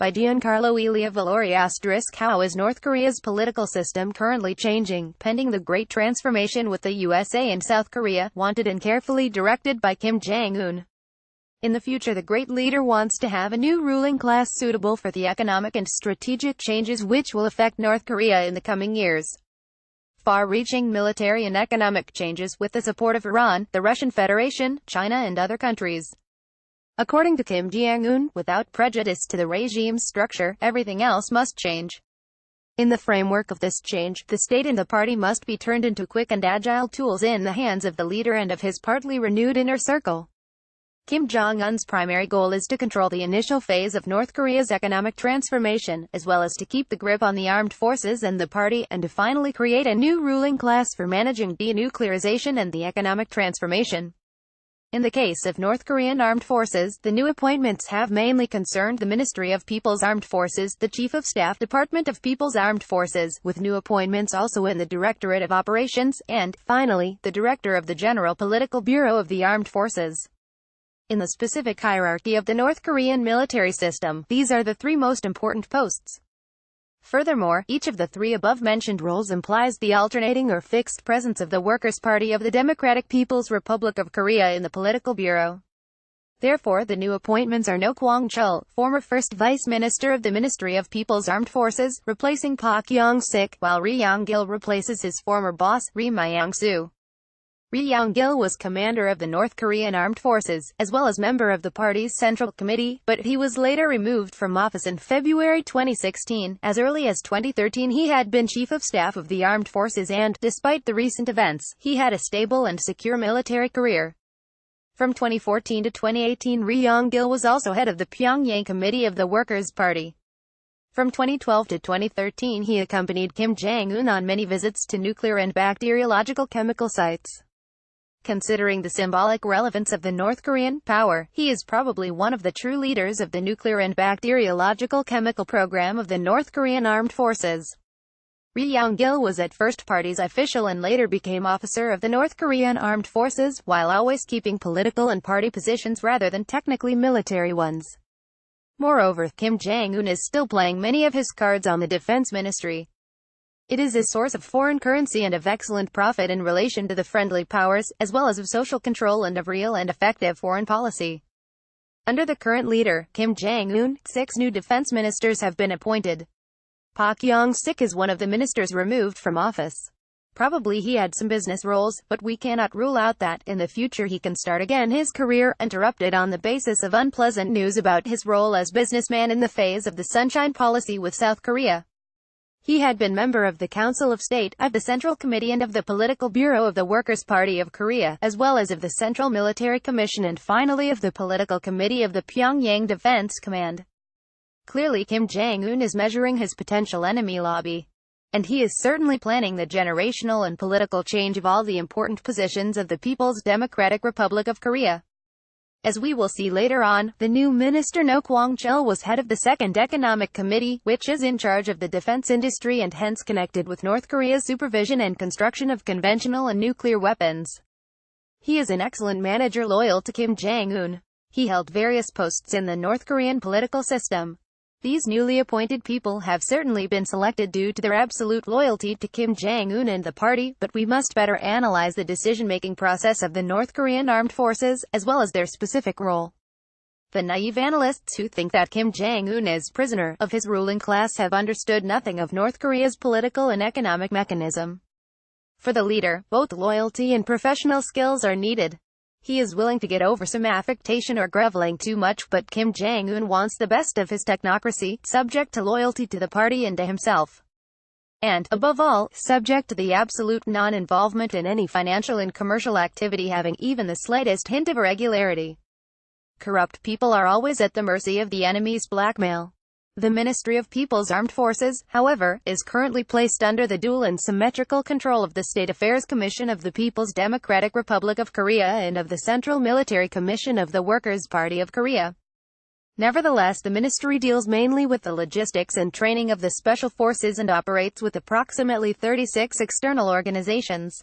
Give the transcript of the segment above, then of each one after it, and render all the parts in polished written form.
by Giancarlo Elia Valori *. How is North Korea's political system currently changing, pending the Great Transformation with the USA and South Korea, wanted and carefully directed by Kim Jong-un. In the future, the great leader wants to have a new ruling class suitable for the economic and strategic changes which will affect North Korea in the coming years. Far-reaching military and economic changes, with the support of Iran, the Russian Federation, China and other countries. According to Kim Jong-un, without prejudice to the regime's structure, everything else must change. In the framework of this change, the state and the party must be turned into quick and agile tools in the hands of the leader and of his partly renewed inner circle. Kim Jong-un's primary goal is to control the initial phase of North Korea's economic transformation, as well as to keep the grip on the armed forces and the party, and to finally create a new ruling class for managing denuclearization and the economic transformation. In the case of North Korean armed forces, the new appointments have mainly concerned the Ministry of People's Armed Forces, the Chief of Staff Department of People's Armed Forces, with new appointments also in the Directorate of Operations, and, finally, the Director of the General Political Bureau of the Armed Forces. In the specific hierarchy of the North Korean military system, these are the three most important posts. Furthermore, each of the three above-mentioned roles implies the alternating or fixed presence of the Workers' Party of the Democratic People's Republic of Korea in the political bureau. Therefore, the new appointments are No Kwang-chul, former First Vice Minister of the Ministry of People's Armed Forces, replacing Park Yong-sik, while Ri Yong-gil replaces his former boss, Ri Myong-soo. Ri Yong-gil was commander of the North Korean Armed Forces, as well as member of the party's Central Committee, but he was later removed from office in February 2016. As early as 2013 he had been Chief of Staff of the Armed Forces and, despite the recent events, he had a stable and secure military career. From 2014 to 2018 Ri Yong-gil was also head of the Pyongyang Committee of the Workers' Party. From 2012 to 2013 he accompanied Kim Jong-un on many visits to nuclear and bacteriological chemical sites. Considering the symbolic relevance of the North Korean power, he is probably one of the true leaders of the nuclear and bacteriological chemical program of the North Korean Armed Forces. Ri Yong-gil was at first party's official and later became officer of the North Korean Armed Forces, while always keeping political and party positions rather than technically military ones. Moreover, Kim Jong-un is still playing many of his cards on the Defense Ministry. It is a source of foreign currency and of excellent profit in relation to the friendly powers, as well as of social control and of real and effective foreign policy. Under the current leader, Kim Jong-un, 6 new defense ministers have been appointed. Park Yong-sik is one of the ministers removed from office. Probably he had some business roles, but we cannot rule out that, in the future he can start again his career, interrupted on the basis of unpleasant news about his role as businessman in the phase of the Sunshine Policy with South Korea. He had been member of the Council of State, of the Central Committee and of the Political Bureau of the Workers' Party of Korea, as well as of the Central Military Commission and finally of the Political Committee of the Pyongyang Defense Command. Clearly Kim Jong-un is measuring his potential enemy lobby. And he is certainly planning the generational and political change of all the important positions of the People's Democratic Republic of Korea. As we will see later on, the new minister No Kwang-chul was head of the Second Economic Committee, which is in charge of the defense industry and hence connected with North Korea's supervision and construction of conventional and nuclear weapons. He is an excellent manager loyal to Kim Jong-un. He held various posts in the North Korean political system. These newly appointed people have certainly been selected due to their absolute loyalty to Kim Jong-un and the party, but we must better analyze the decision-making process of the North Korean armed forces, as well as their specific role. The naive analysts who think that Kim Jong-un is prisoner of his ruling class have understood nothing of North Korea's political and economic mechanism. For the leader, both loyalty and professional skills are needed. He is willing to get over some affectation or groveling too much, but Kim Jong-un wants the best of his technocracy, subject to loyalty to the party and to himself. And, above all, subject to the absolute non-involvement in any financial and commercial activity having even the slightest hint of irregularity. Corrupt people are always at the mercy of the enemy's blackmail. The Ministry of People's Armed Forces, however, is currently placed under the dual and symmetrical control of the State Affairs Commission of the People's Democratic Republic of Korea and of the Central Military Commission of the Workers' Party of Korea. Nevertheless, the ministry deals mainly with the logistics and training of the special forces and operates with approximately 36 external organizations.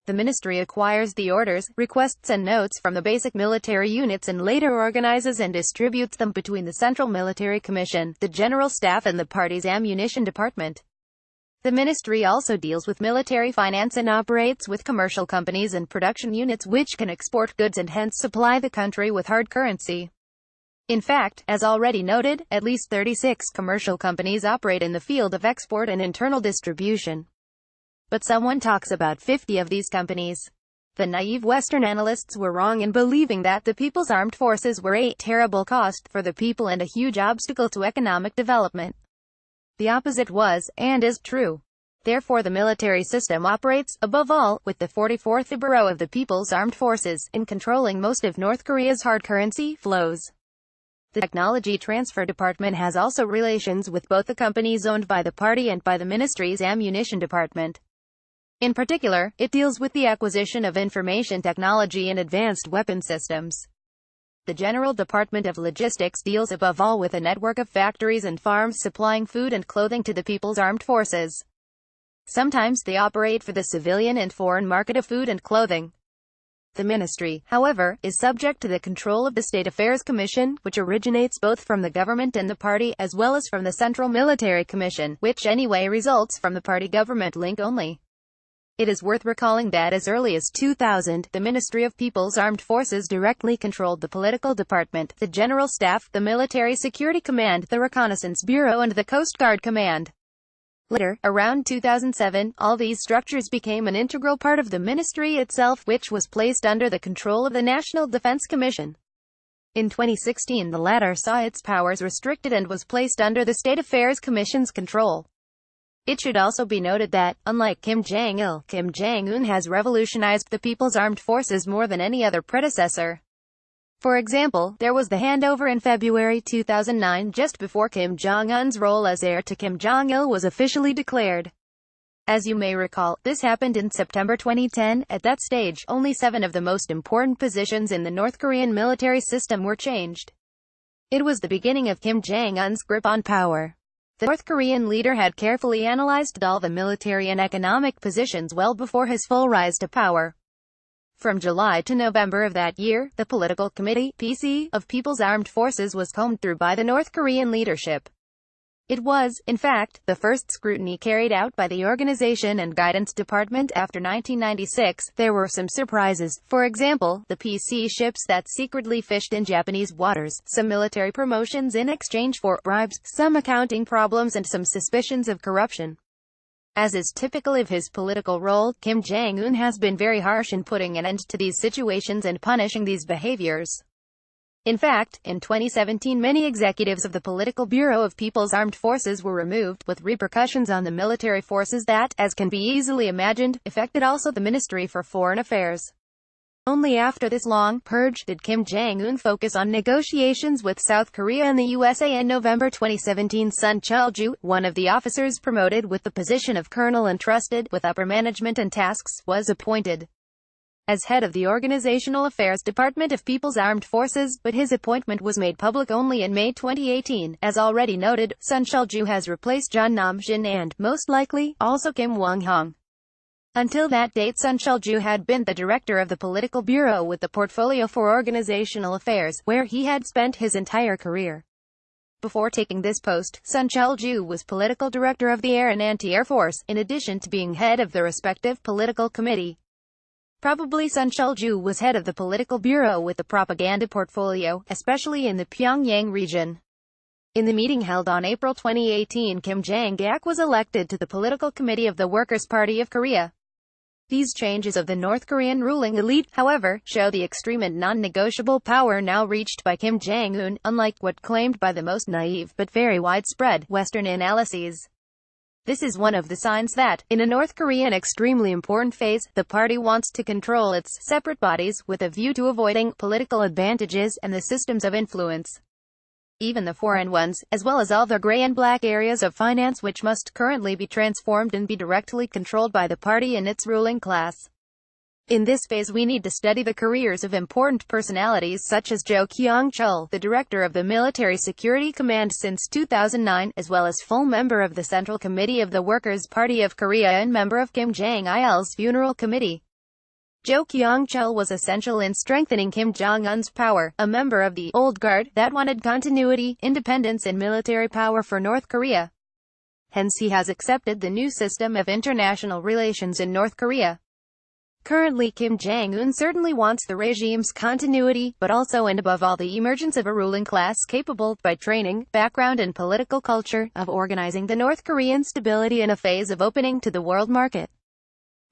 The ministry acquires the orders, requests and notes from the basic military units and later organizes and distributes them between the Central Military Commission, the General Staff and the party's ammunition department. The ministry also deals with military finance and operates with commercial companies and production units which can export goods and hence supply the country with hard currency. In fact, as already noted, at least 36 commercial companies operate in the field of export and internal distribution. But someone talks about 50 of these companies. The naive Western analysts were wrong in believing that the People's Armed Forces were a terrible cost for the people and a huge obstacle to economic development. The opposite was, and is, true. Therefore the military system operates, above all, with the 44th Bureau of the People's Armed Forces, in controlling most of North Korea's hard currency flows. The Technology Transfer Department has also relations with both the companies owned by the party and by the ministry's ammunition department. In particular, it deals with the acquisition of information technology and advanced weapon systems. The General Department of Logistics deals above all with a network of factories and farms supplying food and clothing to the People's Armed Forces. Sometimes they operate for the civilian and foreign market of food and clothing. The ministry, however, is subject to the control of the State Affairs Commission, which originates both from the government and the party, as well as from the Central Military Commission, which anyway results from the party-government link only. It is worth recalling that as early as 2000, the Ministry of People's Armed Forces directly controlled the Political Department, the General Staff, the Military Security Command, the Reconnaissance Bureau and the Coast Guard Command. Later, around 2007, all these structures became an integral part of the ministry itself, which was placed under the control of the National Defense Commission. In 2016, the latter saw its powers restricted and was placed under the State Affairs Commission's control. It should also be noted that, unlike Kim Jong-il, Kim Jong-un has revolutionized the People's Armed Forces more than any other predecessor. For example, there was the handover in February 2009 just before Kim Jong-un's role as heir to Kim Jong-il was officially declared. As you may recall, this happened in September 2010. At that stage, only 7 of the most important positions in the North Korean military system were changed. It was the beginning of Kim Jong-un's grip on power. The North Korean leader had carefully analyzed all the military and economic positions well before his full rise to power. From July to November of that year, the Political Committee (PC) of People's Armed Forces was combed through by the North Korean leadership. It was, in fact, the first scrutiny carried out by the Organization and Guidance Department after 1996. There were some surprises, for example, the PC ships that secretly fished in Japanese waters, some military promotions in exchange for bribes, some accounting problems and some suspicions of corruption. As is typical of his political role, Kim Jong-un has been very harsh in putting an end to these situations and punishing these behaviors. In fact, in 2017 many executives of the Political Bureau of People's Armed Forces were removed, with repercussions on the military forces that, as can be easily imagined, affected also the Ministry for Foreign Affairs. Only after this long purge did Kim Jong-un focus on negotiations with South Korea and the USA. In November 2017, Sun Chul-ju, one of the officers promoted with the position of colonel entrusted with upper management and tasks, was appointed as head of the Organizational Affairs Department of People's Armed Forces, but his appointment was made public only in May 2018. As already noted, Sun Chul-ju has replaced John Nam-jin and, most likely, also Kim Wong-hong. Until that date, Sun Chul-ju had been the director of the Political Bureau with the portfolio for Organizational Affairs, where he had spent his entire career. Before taking this post, Sun Chul-ju was political director of the Air and Anti-Air Force, in addition to being head of the respective political committee. Probably Sun Chul-ju was head of the Political Bureau with the propaganda portfolio, especially in the Pyongyang region. In the meeting held on April 2018, Kim Jong-gak was elected to the Political Committee of the Workers' Party of Korea. These changes of the North Korean ruling elite, however, show the extreme and non-negotiable power now reached by Kim Jong-un, unlike what claimed by the most naive but very widespread Western analyses. This is one of the signs that, in a North Korean extremely important phase, the party wants to control its separate bodies, with a view to avoiding political advantages and the systems of influence. Even the foreign ones, as well as all the gray and black areas of finance which must currently be transformed and be directly controlled by the party and its ruling class. In this phase we need to study the careers of important personalities such as Jo Kyung-chul, the director of the Military Security Command since 2009, as well as full member of the Central Committee of the Workers' Party of Korea and member of Kim Jong-il's Funeral Committee. Jo Kyung-chul was essential in strengthening Kim Jong-un's power, a member of the old guard that wanted continuity, independence and military power for North Korea. Hence he has accepted the new system of international relations in North Korea. Currently Kim Jong-un certainly wants the regime's continuity, but also and above all the emergence of a ruling class capable, by training, background and political culture, of organizing the North Korean stability in a phase of opening to the world market.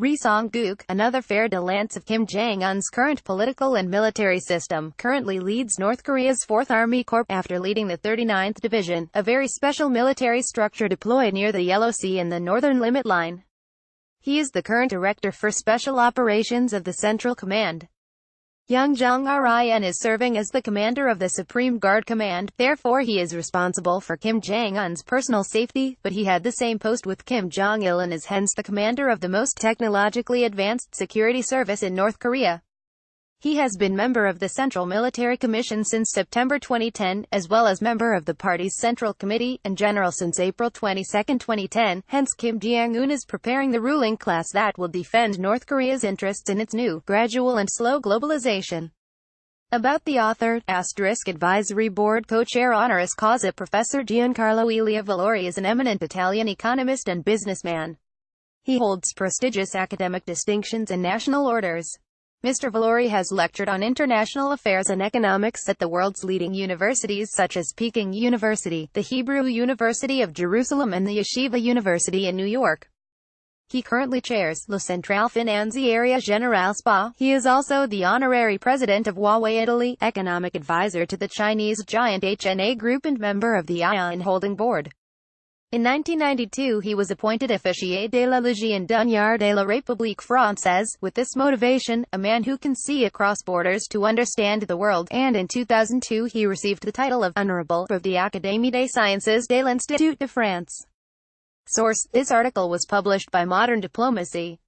Ri Song-guk, another fer de lance of Kim Jong-un's current political and military system, currently leads North Korea's 4th Army Corps, after leading the 39th Division, a very special military structure deployed near the Yellow Sea and the Northern Limit Line. He is the current director for special operations of the Central Command. Young Jong-rin is serving as the commander of the Supreme Guard Command, therefore he is responsible for Kim Jong-un's personal safety, but he had the same post with Kim Jong-il and is hence the commander of the most technologically advanced security service in North Korea. He has been member of the Central Military Commission since September 2010, as well as member of the party's Central Committee, and general since April 22, 2010, hence Kim Jong-un is preparing the ruling class that will defend North Korea's interests in its new, gradual and slow globalization. About the author, Advisory Board Co-Chair Honoris Causa Professor Giancarlo Elia Valori is an eminent Italian economist and businessman. He holds prestigious academic distinctions and national orders. Mr. Valori has lectured on international affairs and economics at the world's leading universities such as Peking University, the Hebrew University of Jerusalem and the Yeshiva University in New York. He currently chairs Le Centrale Finanziaria Generale SPA. He is also the honorary president of Huawei Italy, economic advisor to the Chinese giant HNA Group and member of the ION Holding Board. In 1992 he was appointed officier de la Légion d'honneur de la République Française, with this motivation, a man who can see across borders to understand the world, and in 2002 he received the title of Honorable of the Académie des Sciences de l'Institut de France. Source: this article was published by Modern Diplomacy.